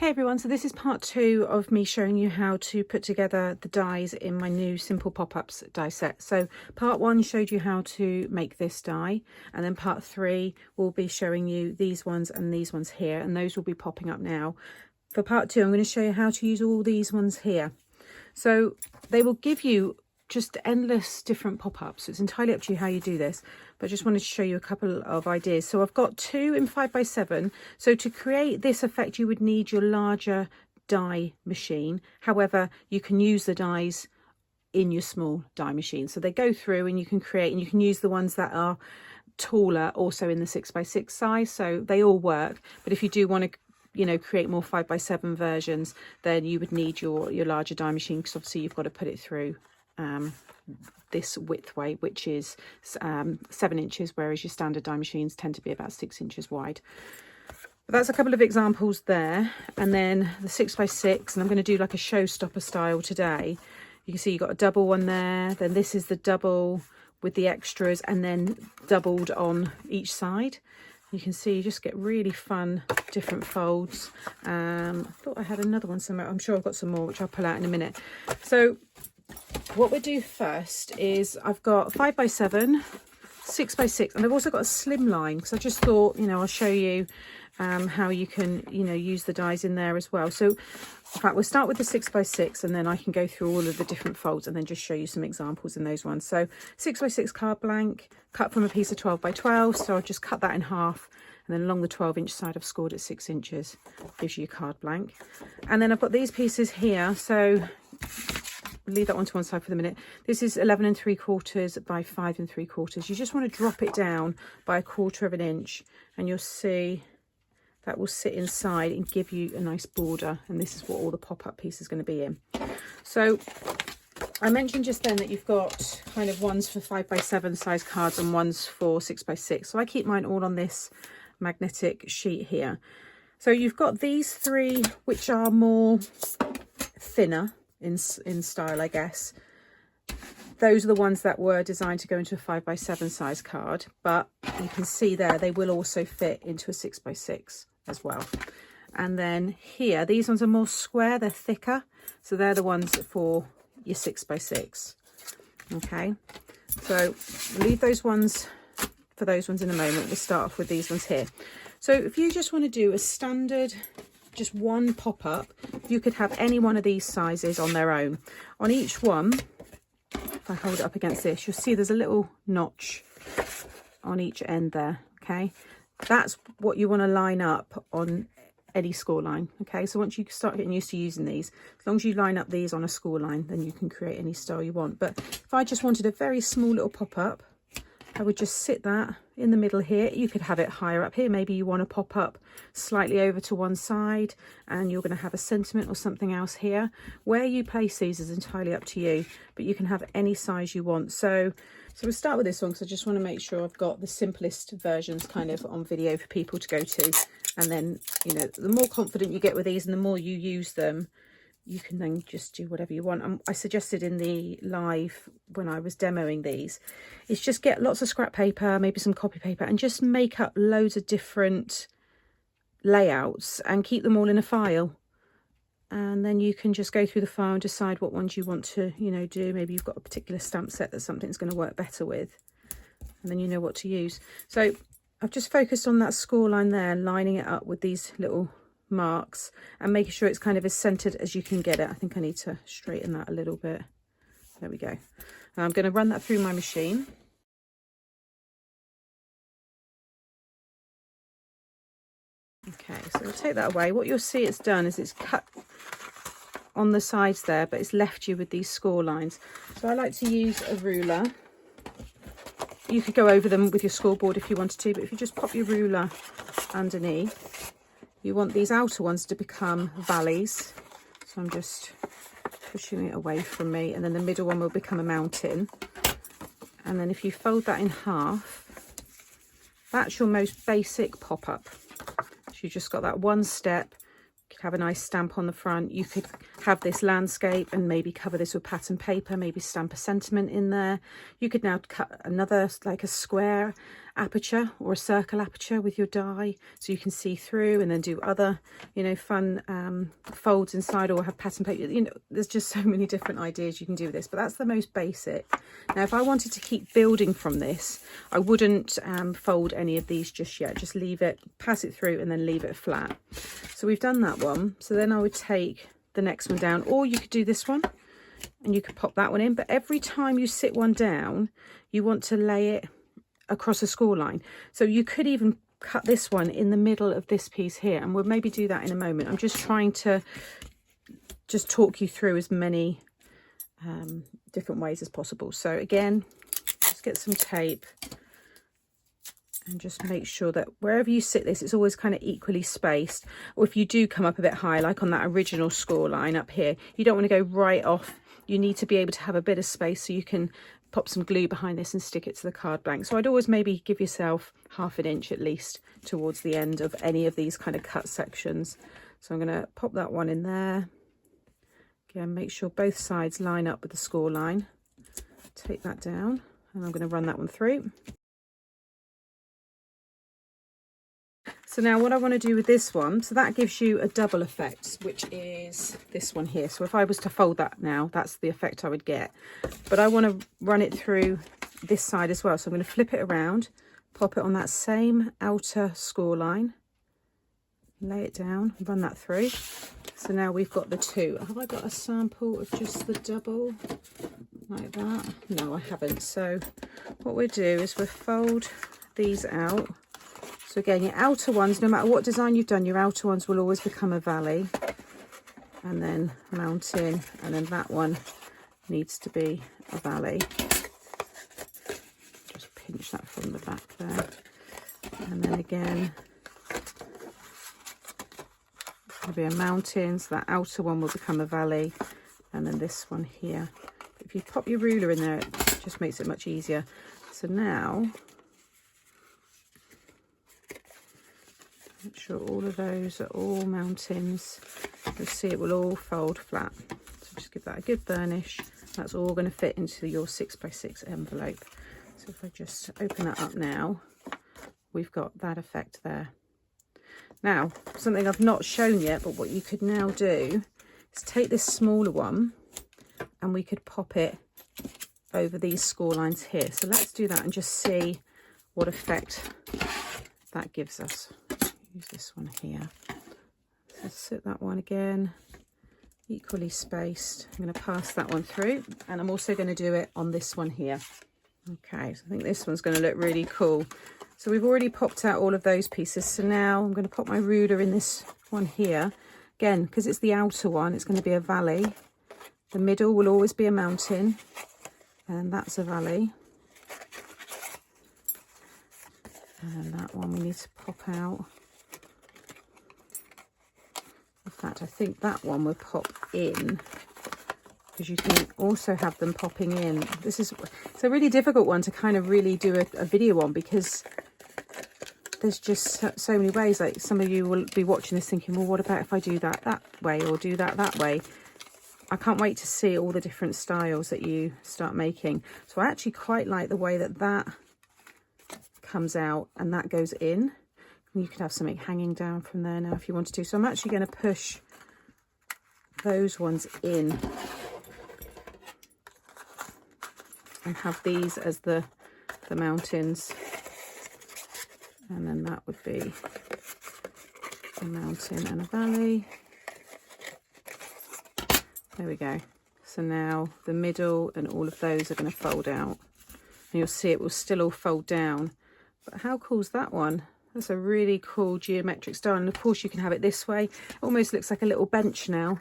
Hey everyone, so this is part 2 of me showing you how to put together the dies in my new Simple Pop-Ups die set. So part 1 showed you how to make this die, and then part 3 will be showing you these ones and these ones here, and those will be popping up now. For part 2 I'm going to show you how to use all these ones here. So they will give you just endless different pop-ups. It's entirely up to you how you do this, but I just wanted to show you a couple of ideas. So I've got 2 in 5x7. So to create this effect you would need your larger die machine. However, you can use the dies in your small die machine. So they go through and you can create, and you can use the ones that are taller also in the 6x6 size. So they all work, but if you do want to create more 5x7 versions, then you would need your larger die machine, because obviously you've got to put it through this width way, which is 7 inches, whereas your standard die machines tend to be about 6 inches wide. But that's a couple of examples there. And then the 6x6, and I'm going to do like a showstopper style today. You can see you've got a double one there, then this is the double with the extras, and then doubled on each side. You can see you just get really fun different folds. I thought I had another one somewhere. I'm sure I've got some more, which I'll pull out in a minute. So what we'll do first is I've got 5x7, 6x6, and I've also got a slim line, because I just thought, I'll show you how you can, use the dies in there as well. So in fact, we'll start with the 6x6, and then I can go through all of the different folds and then just show you some examples in those ones. So 6x6 card blank, cut from a piece of 12x12. So I'll just cut that in half, and then along the 12-inch side I've scored at 6 inches. Gives you your card blank. And then I've got these pieces here. So leave that one to one side for the minute. This is 11 3/4 by 5 3/4. You just want to drop it down by 1/4 of an inch, and you'll see that will sit inside and give you a nice border. And this is what all the pop-up piece is going to be in. So I mentioned just then that you've got kind of ones for 5x7 size cards and ones for 6x6. So I keep mine all on this magnetic sheet here. So you've got these 3 which are more thinner in style, I guess. Those are the ones that were designed to go into a 5x7 size card, but you can see there they will also fit into a 6x6 as well. And then here, these ones are more square, they're thicker, so they're the ones for your 6x6. Okay, so leave those ones for those ones in a moment. We'll start off with these ones here. So if you just want to do a standard, just one pop-up, you could have any one of these sizes on their own. On each one, if I hold it up against this, you'll see there's a little notch on each end there. Okay, that's what you want to line up on any score line. Okay, so once you start getting used to using these, as long as you line up these on a score line, then you can create any style you want. But if I just wanted a very small little pop-up, I would just sit that in the middle here. You could have it higher up here. Maybe you want to pop up slightly over to one side, and you're going to have a sentiment or something else here. Where you place these is entirely up to you, but you can have any size you want. So we'll start with this one, because I just want to make sure I've got the simplest versions kind of on video for people to go to. And then, the more confident you get with these and the more you use them, you can then just do whatever you want. I suggested in the live when I was demoing these, is just get lots of scrap paper, maybe some copy paper, and just make up loads of different layouts and keep them all in a file. And then you can just go through the file and decide what ones you want to, do. Maybe you've got a particular stamp set that something's going to work better with, and then you know what to use. So I've just focused on that score line there, lining it up with these little marks and making sure it's kind of as centered as you can get it. I think I need to straighten that a little bit. There we go. Now I'm going to run that through my machine. Okay, so we'll take that away. What you'll see it's done is it's cut on the sides there, but it's left you with these score lines. So I like to use a ruler. You could go over them with your scoreboard if you wanted to, but if you just pop your ruler underneath, you want these outer ones to become valleys. So I'm just pushing it away from me, and then the middle one will become a mountain. And then if you fold that in half, that's your most basic pop-up. So you just got that one step. You could have a nice stamp on the front. You could have this landscape and maybe cover this with pattern paper, maybe stamp a sentiment in there. You could now cut another, like a square, aperture or a circle aperture with your die, so you can see through and then do other, you know, fun folds inside, or have pattern paper. You know, there's just so many different ideas you can do with this, but that's the most basic. Now if I wanted to keep building from this, I wouldn't fold any of these just yet. Just leave it, pass it through and then leave it flat. So we've done that one. So then I would take the next one down, or you could do this one and you could pop that one in. But every time you sit one down, you want to lay it across a score line. So you could even cut this one in the middle of this piece here, and we'll maybe do that in a moment. I'm just trying to just talk you through as many different ways as possible. So again, just get some tape and just make sure that wherever you sit this, it's always kind of equally spaced. Or if you do come up a bit high, like on that original score line up here, you don't want to go right off. You need to be able to have a bit of space so you can pop some glue behind this and stick it to the card blank. So I'd always maybe give yourself ½ an inch at least towards the end of any of these kind of cut sections. So I'm going to pop that one in there. Again, make sure both sides line up with the score line. Take that down and I'm going to run that one through. So now what I want to do with this one, so that gives you a double effect, which is this one here. So if I was to fold that now, that's the effect I would get. But I want to run it through this side as well. So I'm going to flip it around, pop it on that same outer score line, lay it down, run that through. So now we've got the two. Have I got a sample of just the double like that? No, I haven't. So what we'll do is we'll fold these out. So again, your outer ones, no matter what design you've done, your outer ones will always become a valley, and then mount in, and then that one needs to be a valley. Just pinch that from the back there. And then again, it's going to be a mountain, so that outer one will become a valley, and then this one here. If you pop your ruler in there, it just makes it much easier. So now, make sure all of those are all mountains. You'll see it will all fold flat. So just give that a good burnish. That's all going to fit into your 6x6 envelope. So if I just open that up now, we've got that effect there. Now, something I've not shown yet, but what you could now do is take this smaller one and we could pop it over these score lines here. So let's do that and just see what effect that gives us. Use this one here. So sit that one again, equally spaced. I'm going to pass that one through, and I'm also going to do it on this one here. Okay, so I think this one's going to look really cool. So we've already popped out all of those pieces. So now I'm going to pop my ruler in this one here. Again, because it's the outer one, it's going to be a valley. The middle will always be a mountain, and that's a valley. And that one we need to pop out. In fact, I think that one will pop in, because you can also have them popping in. It's a really difficult one to kind of really do a video on, because there's just so many ways. Like, some of you will be watching this thinking, well, what about if I do that way, or do that way? I can't wait to see all the different styles that you start making. So I actually quite like the way that comes out and that goes in. You could have something hanging down from there now if you wanted to. So I'm actually going to push those ones in and have these as the mountains, and then that would be a mountain and a valley. There we go. So now the middle and all of those are going to fold out, and you'll see it will still all fold down. But how cool is that one? That's a really cool geometric style. And of course you can have it this way. It almost looks like a little bench now.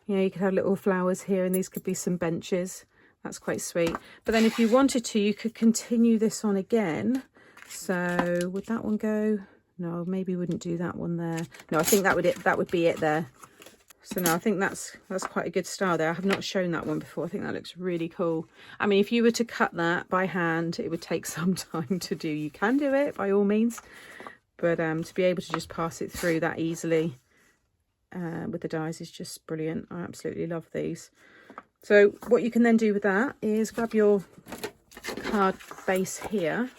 You know, you could have little flowers here, and these could be some benches. That's quite sweet. But then if you wanted to, you could continue this on again. So would that one go? No, maybe wouldn't do that one there. No, I think that would be it there. So no, I think that's quite a good style there. I have not shown that one before. I think that looks really cool. I mean, if you were to cut that by hand, it would take some time to do. You can do it by all means, but to be able to just pass it through that easily with the dies is just brilliant. I absolutely love these. So what you can then do with that is grab your card base here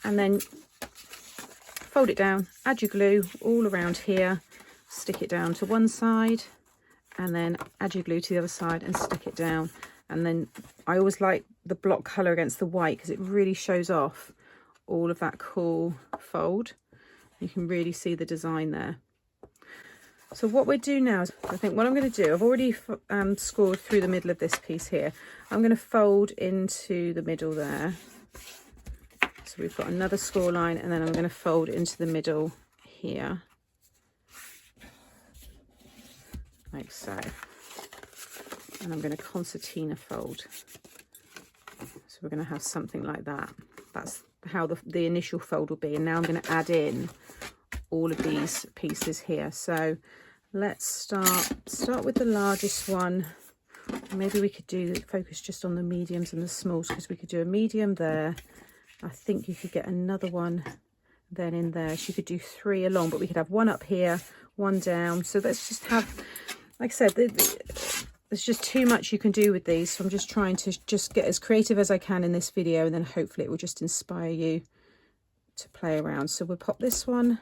and then fold it down, add your glue all around here, stick it down to one side, and then add your glue to the other side and stick it down. And then I always like the block colour against the white because it really shows off all of that cool fold. You can really see the design there. So what we do now is, I think what I'm going to do, I've already scored through the middle of this piece here. I'm going to fold into the middle there. So we've got another score line, and then I'm going to fold into the middle here, like so. And I'm going to concertina fold. So we're going to have something like that. That's how the initial fold will be. And now I'm going to add in all of these pieces here. So let's start with the largest one. Maybe we could focus just on the mediums and the smalls, because we could do a medium there. I think you could get another one then in there. So you could do 3 along, but we could have one up here, one down. So let's just have, like I said, there's just too much you can do with these. So I'm just trying to just get as creative as I can in this video, and then hopefully it will just inspire you to play around. So we'll pop this one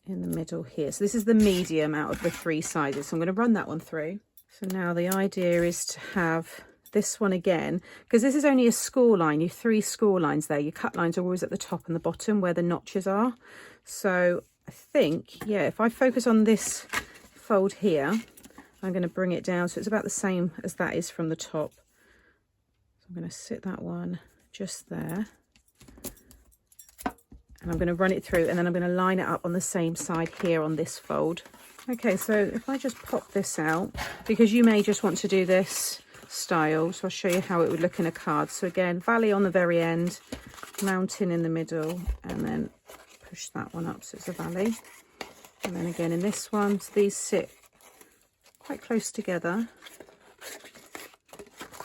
in the middle here. So this is the medium out of the 3 sizes. So I'm going to run that one through. So now the idea is to have this one again, because this is only a score line. You have 3 score lines there. Your cut lines are always at the top and the bottom where the notches are. So I think, yeah, if I focus on this fold here, I'm going to bring it down so it's about the same as that is from the top. So I'm going to sit that one just there, and I'm going to run it through, and then I'm going to line it up on the same side here on this fold. Okay, so if I just pop this out, because you may just want to do this style, so I'll show you how it would look in a card. So again, valley on the very end, mountain in the middle, and then push that one up so it's a valley. And then again in this one, so these sit quite close together,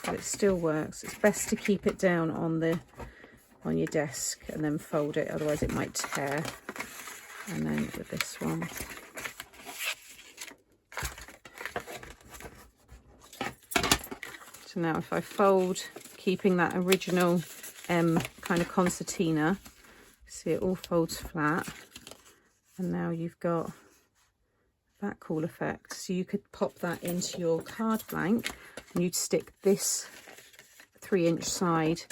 but it still works. It's best to keep it down on your desk and then fold it, otherwise it might tear. And then with this one, so now if I fold, keeping that original M kind of concertina, see it all folds flat, and now you've got that cool effect. So you could pop that into your card blank, and you'd stick this 3-inch side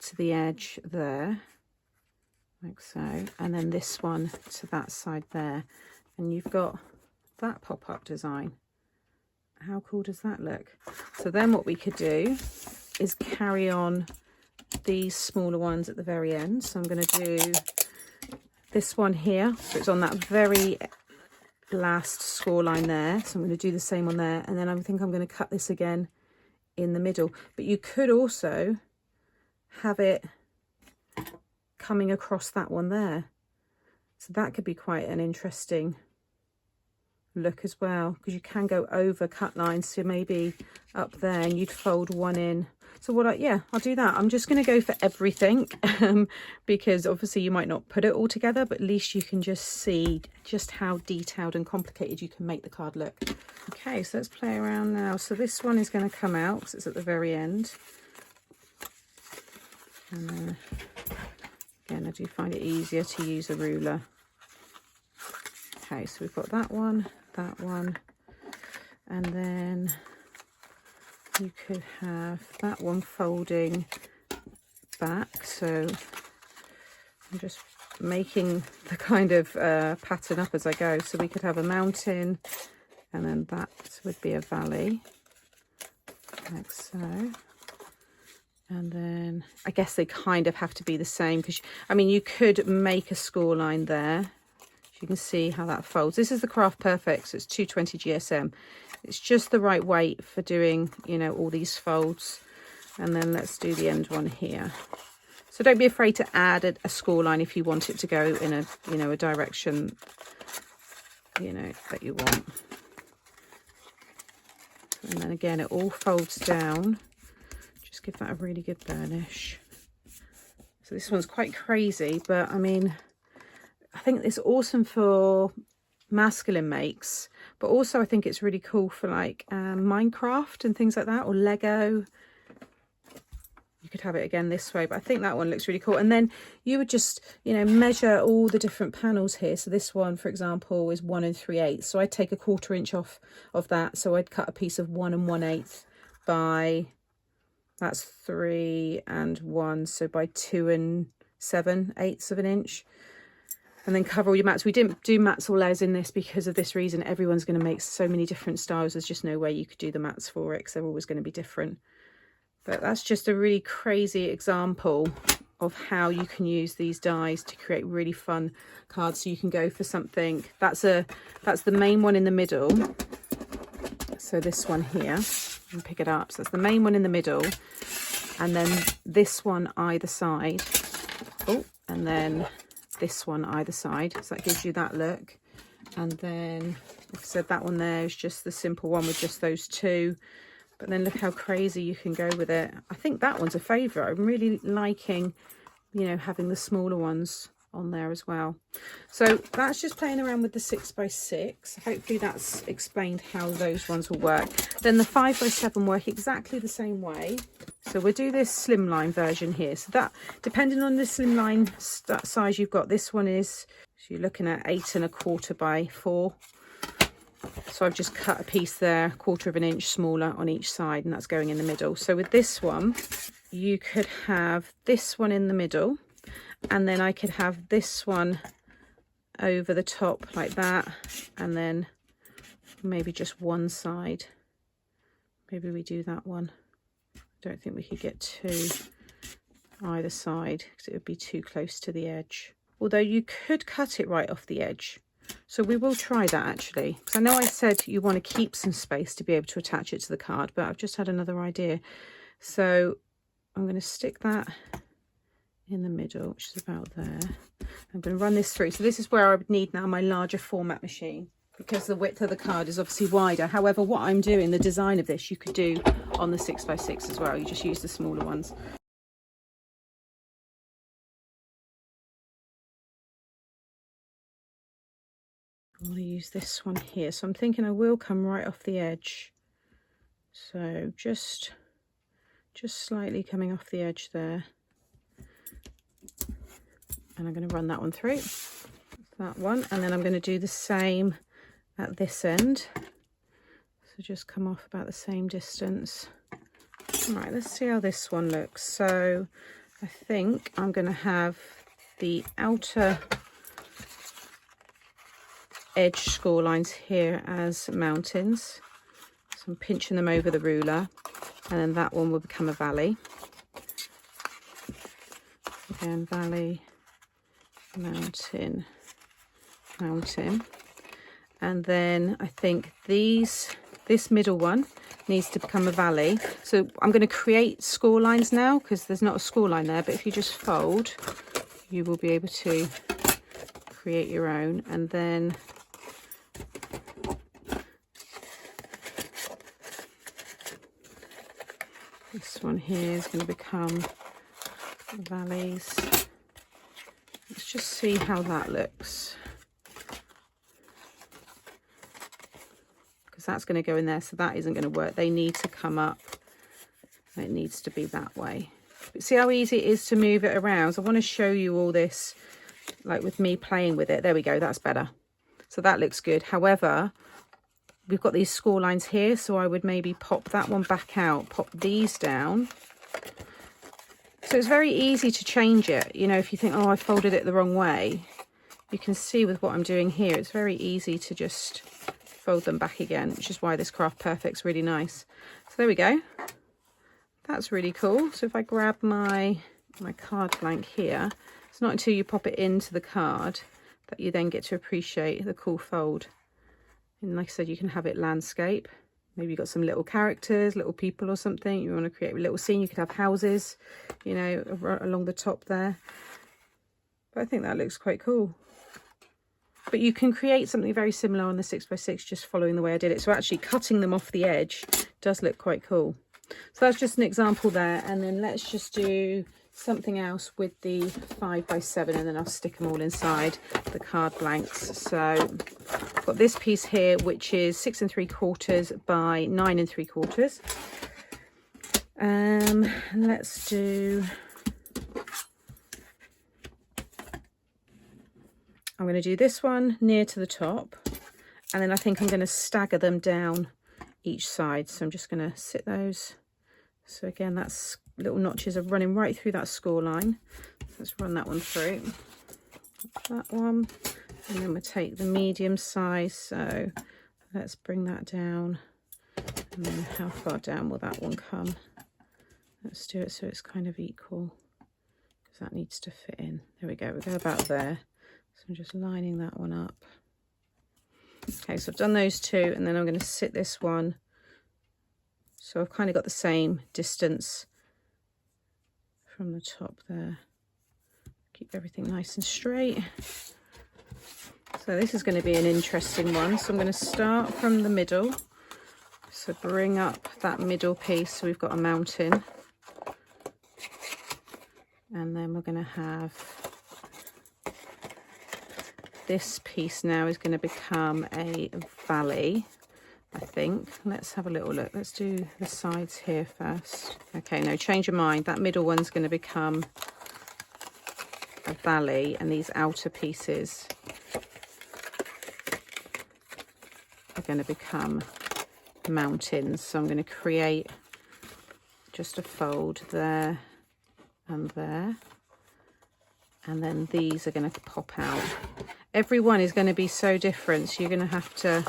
to the edge there, like so, and then this one to that side there, and you've got that pop-up design. How cool does that look? So then what we could do is carry on these smaller ones at the very end. So I'm going to do this one here, so it's on that very last score line there. So I'm going to do the same on there, and then I think I'm going to cut this again in the middle. But you could also have it coming across that one there, so that could be quite an interesting look as well, because you can go over cut lines. So maybe up there, and you'd fold one in. So I'll do that. I'm just going to go for everything because obviously you might not put it all together, but at least you can just see just how detailed and complicated you can make the card look. Okay, so let's play around now. So this one is going to come out because it's at the very end. And then again, I do find it easier to use a ruler. Okay, so we've got that one, and then you could have that one folding back. So I'm just making the kind of pattern up as I go. So we could have a mountain, and then that would be a valley, like so. And then I guess they kind of have to be the same, because I mean, you could make a score line there. You can see how that folds. This is the Craft Perfect, so it's 220 GSM. It's just the right weight for doing, you know, all these folds. And then let's do the end one here. So don't be afraid to add a score line if you want it to go in a, you know, a direction, you know, that you want. And then again, it all folds down. Just give that a really good burnish. So this one's quite crazy, but I mean, I think it's awesome for masculine makes, but also I think it's really cool for like Minecraft and things like that, or Lego. You could have it again this way, but I think that one looks really cool. And then you would just, you know, measure all the different panels here. So this one, for example, is 1 3/8. So I'd take a 1/4 inch off of that. So I'd cut a piece of 1 1/8 by, that's 3 and 1. So by 2 7/8 of an inch. And then cover all your mats. We didn't do mats or layers in this because of this reason. Everyone's going to make so many different styles. There's just no way you could do the mats for it because they're always going to be different. But that's just a really crazy example of how you can use these dies to create really fun cards. So you can go for something. That's the main one in the middle. So this one here, and pick it up. So that's the main one in the middle. And then this one either side. Oh, and then this one either side, so that gives you that look. And then, like I said, that one there is just the simple one with just those two, but then look how crazy you can go with it. I think that one's a favourite. I'm really liking, you know, having the smaller ones on there as well. So that's just playing around with the 6x6. Hopefully that's explained how those ones will work. Then the 5x7 work exactly the same way. So we'll do this slimline version here. So that, depending on the slimline size you've got, this one is, so you're looking at 8 1/4 by 4. So I've just cut a piece there, 1/4 of an inch smaller on each side, and that's going in the middle. So with this one, you could have this one in the middle, and then I could have this one over the top like that, and then maybe just one side. Maybe we do that one. Don't think we could get two either side because it would be too close to the edge. Although you could cut it right off the edge. So we will try that actually. Because I know I said you want to keep some space to be able to attach it to the card, but I've just had another idea. So I'm going to stick that in the middle, which is about there. I'm going to run this through. So this is where I would need now my larger format machine, because the width of the card is obviously wider. However, what I'm doing, the design of this, you could do on the 6x6 as well. You just use the smaller ones. I want to use this one here. So I'm thinking I will come right off the edge. So just slightly coming off the edge there. And I'm going to run that one through. That one. And then I'm going to do the same at this end. So just come off about the same distance. All right, let's see how this one looks. So I think I'm going to have the outer edge score lines here as mountains. So I'm pinching them over the ruler, and then that one will become a valley. Again, valley, mountain, mountain. And then I think this middle one needs to become a valley. So I'm going to create score lines now because there's not a score line there, but if you just fold, you will be able to create your own. And then this one here is going to become valleys. Let's just see how that looks. Because that's going to go in there, so that isn't going to work. They need to come up. It needs to be that way. But see how easy it is to move it around? So I want to show you all this, like with me playing with it. There we go, that's better. So that looks good. However, we've got these score lines here, so I would maybe pop that one back out, pop these down. So it's very easy to change it. You know, if you think, oh, I folded it the wrong way, you can see with what I'm doing here, it's very easy to just fold them back again, which is why this Craft Perfect's really nice. So there we go. That's really cool. So if I grab my card blank here, it's not until you pop it into the card that you then get to appreciate the cool fold. And like I said, you can have it landscape. Maybe you've got some little characters, little people or something. You want to create a little scene. You could have houses, you know, along the top there. But I think that looks quite cool. But you can create something very similar on the 6x6 just following the way I did it. So actually cutting them off the edge does look quite cool. So that's just an example there. And then let's just do something else with the 5x7, and then I'll stick them all inside the card blanks. So I've got this piece here, which is 6 3/4 by 9 3/4. Let's do, I'm going to do this one near to the top, and then I think I'm going to stagger them down each side. So I'm just going to sit those. So again, that's little notches are running right through that score line. So let's run that one through. That one, and then we'll take the medium size. So let's bring that down. And then how far down will that one come? Let's do it so it's kind of equal, because that needs to fit in. There we go, we'll go about there. So I'm just lining that one up. Okay, so I've done those two, and then I'm going to sit this one. So I've kind of got the same distance from the top there. Keep everything nice and straight. So this is going to be an interesting one. So I'm going to start from the middle. So bring up that middle piece, so we've got a mountain. And then we're going to have this piece now is going to become a valley, I think. Let's have a little look. Let's do the sides here first. Okay, no, change your mind. That middle one's going to become a valley, and these outer pieces are going to become mountains. So I'm going to create just a fold there and there, and then these are going to pop out. Every one is going to be so different, so you're going to have to,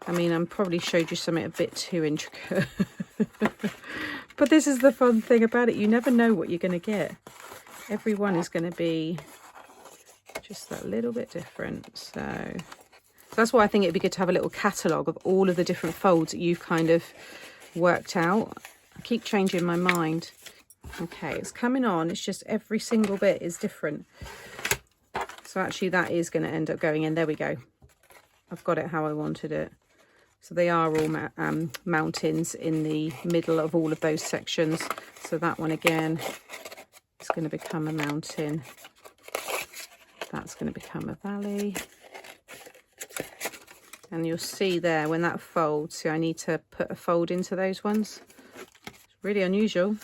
I mean, I probably showed you something a bit too intricate. But this is the fun thing about it. You never know what you're going to get. Every one is going to be just that little bit different. So that's why I think it'd be good to have a little catalogue of all of the different folds that you've kind of worked out. I keep changing my mind. Okay, it's coming on. It's just every single bit is different. So actually that is going to end up going in. There we go. I've got it how I wanted it. So they are all mountains in the middle of all of those sections. So that one again is going to become a mountain. That's going to become a valley. And you'll see there when that folds, see I need to put a fold into those ones. It's really unusual.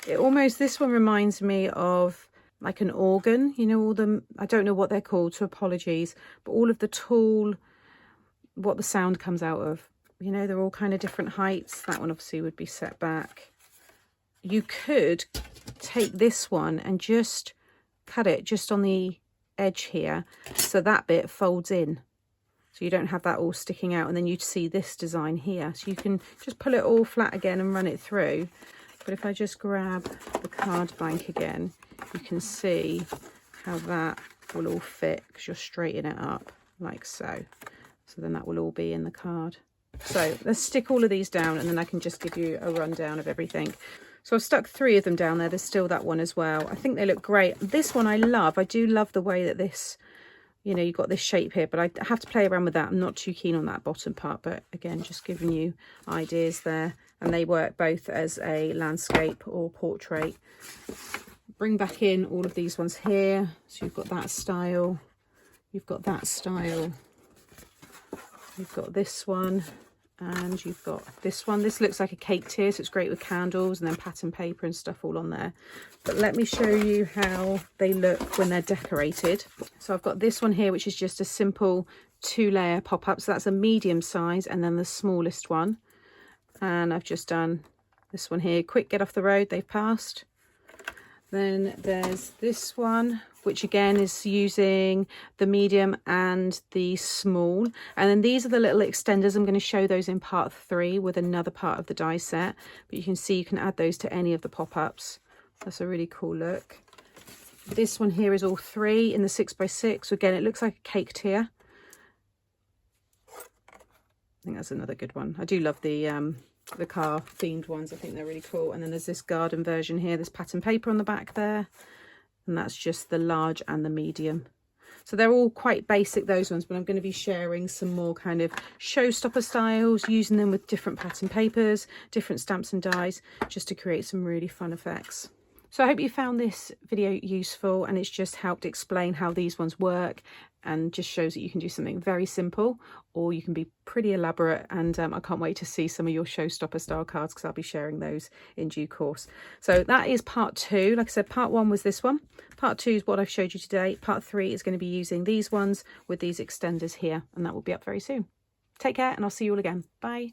It almost, this one reminds me of like an organ, you know, all the, I don't know what they're called, so apologies, but all of the tool, what the sound comes out of, you know, they're all kind of different heights. That one obviously would be set back. You could take this one and just cut it just on the edge here, so that bit folds in, so you don't have that all sticking out, and then you'd see this design here. So you can just pull it all flat again and run it through. But if I just grab the card blank again, you can see how that will all fit, because you'll straighten it up like so. So then that will all be in the card. So let's stick all of these down, and then I can just give you a rundown of everything. So I've stuck 3 of them down there. There's still that one as well. I think they look great. This one I love. I do love the way that this, you know, you've got this shape here, but I have to play around with that. I'm not too keen on that bottom part, but again, just giving you ideas there. And they work both as a landscape or portrait. Bring back in all of these ones here. So you've got that style. You've got that style. You've got this one. And you've got this one. This looks like a cake tier, so it's great with candles and then pattern paper and stuff all on there. But let me show you how they look when they're decorated. So I've got this one here, which is just a simple 2-layer pop-up. So that's a medium size, and then the smallest one. And I've just done this one here. Quick, get off the road, they've passed. Then there's this one, which again is using the medium and the small. And then these are the little extenders. I'm going to show those in part 3 with another part of the die set. But you can see you can add those to any of the pop-ups. That's a really cool look. This one here is all 3 in the 6x6. So again, it looks like a cake tier. I think that's another good one. I do love the car themed ones. I think they're really cool. And then there's this garden version here. There's pattern paper on the back there, and that's just the large and the medium. So they're all quite basic, those ones, but I'm going to be sharing some more kind of showstopper styles, using them with different pattern papers, different stamps and dies, just to create some really fun effects. So I hope you found this video useful, and it's just helped explain how these ones work, and just shows that you can do something very simple or you can be pretty elaborate. And I can't wait to see some of your showstopper style cards, because I'll be sharing those in due course. So that is part 2. Like I said, part 1 was this one. Part 2 is what I've showed you today. Part 3 is going to be using these ones with these extenders here, and that will be up very soon. Take care, and I'll see you all again. Bye.